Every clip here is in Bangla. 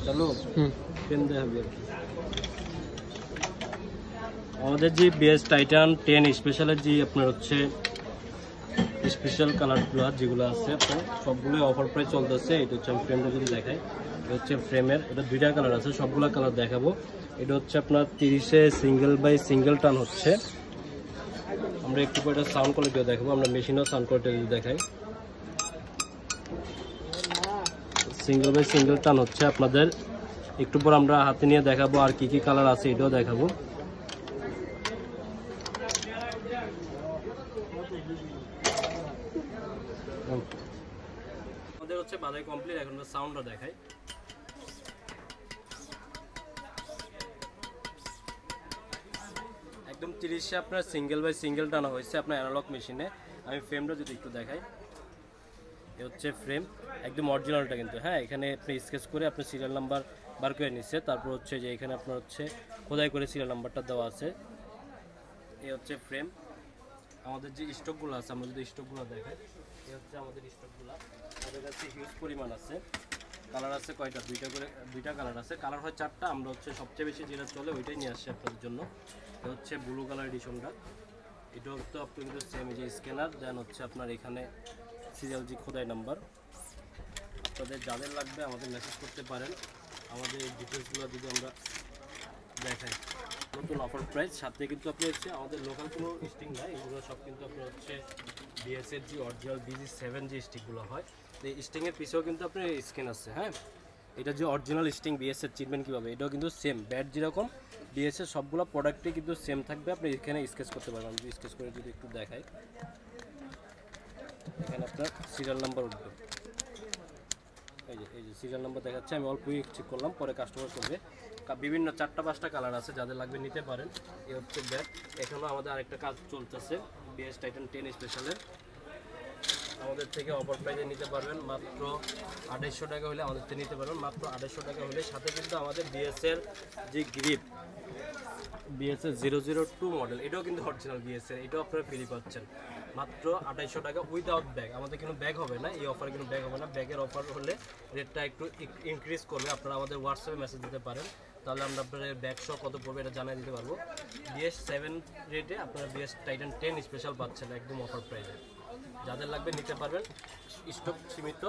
চলো পেন দেখাবি আর কি। আমাদের যে বিএস টাইটান 10 স্পেশালের যে আপনার হচ্ছে স্পেশাল কালারগুলো যেগুলো আছে আপনার সবগুলোই অফার প্রাইস চলতেছে। এটা হচ্ছে আমি ফ্রেমটা যদি দেখাই, এটা হচ্ছে ফ্রেমের, এটা দুইটা কালার আছে, সবগুলো কালার দেখাবো। এটা হচ্ছে আপনার 30-এ সিঙ্গেল বাই সিঙ্গেল টান হচ্ছে। আমরা একটু করে সাউন্ড কোয়ালিটিও দেখাবো, আমরা মেশিনেও সাউন্ড কোয়ালিটি যদি দেখাই। সিঙ্গেল বাই সিঙ্গেল টান হচ্ছে আপনাদের, একটু পর আমরা হাতে নিয়ে দেখাবো আর কি কি কালার আছে এটাও দেখাবো। আমাদের হচ্ছে বাজার কমপ্লিট, এখন সাউন্ডটা দেখাই। একদম 30-এ আপনার সিঙ্গেল বাই সিঙ্গেল টানা হয়েছে আপনার অ্যানালগ মেশিনে। আমি ফ্রেমটা যদি একটু দেখাই, এ হচ্ছে ফ্রেম একদম অরিজিনালটা কিন্তু। হ্যাঁ, এখানে আপনি স্কেচ করে আপনার সিরিয়াল নাম্বার বার করে নিচ্ছে, তারপর হচ্ছে যে এখানে আপনার হচ্ছে খোদাই করে সিরিয়াল নাম্বারটা দেওয়া আছে। এ হচ্ছে ফ্রেম। আমাদের যে স্টকগুলো আছে, আমরা যদি স্টকগুলো দেখাই, এ হচ্ছে আমাদের স্টকগুলো। আমাদের কাছে হিউজ পরিমাণ আছে। কালার আছে কয়টা? দুইটা কালার আছে। কালার হয় 4টা, আমরা হচ্ছে সবচেয়ে বেশি যেটা চলে ওইটাই নিয়ে আসছি আপনাদের জন্য। এটা হচ্ছে ব্লু কালার এডিশনটা। এটাও তো আপনি কিন্তু সেম, এই যে স্ক্যানার দেন হচ্ছে আপনার এখানে সিরিয়াল জি খোদাই নাম্বার। আপনাদের যাদের লাগবে আমাদের মেসেজ করতে পারেন। আমাদের এই ডিটেলসগুলো যদি আমরা দেখাই, নতুন অফার প্রাইস, সাথে কিন্তু আপনি হচ্ছে আমাদের লোকাল কোনো স্টিং নাই, এগুলো সব কিন্তু আপনার হচ্ছে বিএসের যে অরিজিনাল BG7 যে স্টিকগুলো হয়, তো এই স্টিংয়ের পিছেও কিন্তু আপনার স্ক্যান আছে। হ্যাঁ, এটা যে অরিজিনাল স্টিং বিএসের চিনবেন কীভাবে, এটাও কিন্তু সেম ব্যাট যেরকম বিএসের সবগুলো প্রোডাক্টই কিন্তু সেম থাকবে। আপনি এখানে স্কেচ করতে পারবেন। আমি স্কেচ করে যদি একটু দেখাই, এখানে আপনার সিরিয়াল নাম্বার উঠবে। এই যে সিরিয়াল নাম্বার দেখাচ্ছে, আমি অল্প চেক করলাম, পরে কাস্টমার করবে। বিভিন্ন 4টা-5টা কালার আছে, যাদের লাগবে নিতে পারেন। এই হচ্ছে ব্যাগ। এখানেও আমাদের আরেকটা কাজ চলতেছে বিএস টাইটান 10 স্পেশালের। আমাদের থেকে অফার প্রাইসে নিতে পারবেন মাত্র 2800 টাকা হলে আমাদের থেকে নিতে পারবেন মাত্র 2800 টাকা হলে। সাথে কিন্তু আমাদের বিএসের যে গ্রিপ, বিএসএর 002 মডেল, এটাও কিন্তু অরিজিনাল বিএসের, এটাও আপনারা ফ্রি পাচ্ছেন মাত্র 2800 টাকা উইদাউট ব্যাগ। আমাদের কিন্তু ব্যাগ হবে না, এই অফারে কিন্তু ব্যাগ হবে না। ব্যাগের অফার হলে রেটটা একটু ইনক্রিজ করবে। আপনারা আমাদের হোয়াটসঅ্যাপে মেসেজ দিতে পারেন, তাহলে আমরা আপনাদের ব্যাগ সহ কত পড়বে এটা জানিয়ে দিতে পারবো। BS7 রেটে আপনারা বিএস টাইটান 10 স্পেশাল পাচ্ছেন একদম অফার প্রাইসে। যাদের লাগবে নিতে পারবেন, স্টক সীমিত।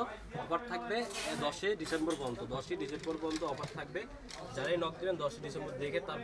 অফার থাকবে 10 ডিসেম্বর পর্যন্ত, 10 ডিসেম্বর পর্যন্ত অফার থাকবে। যারাই নক দেবেন 10 ডিসেম্বর দেখে তার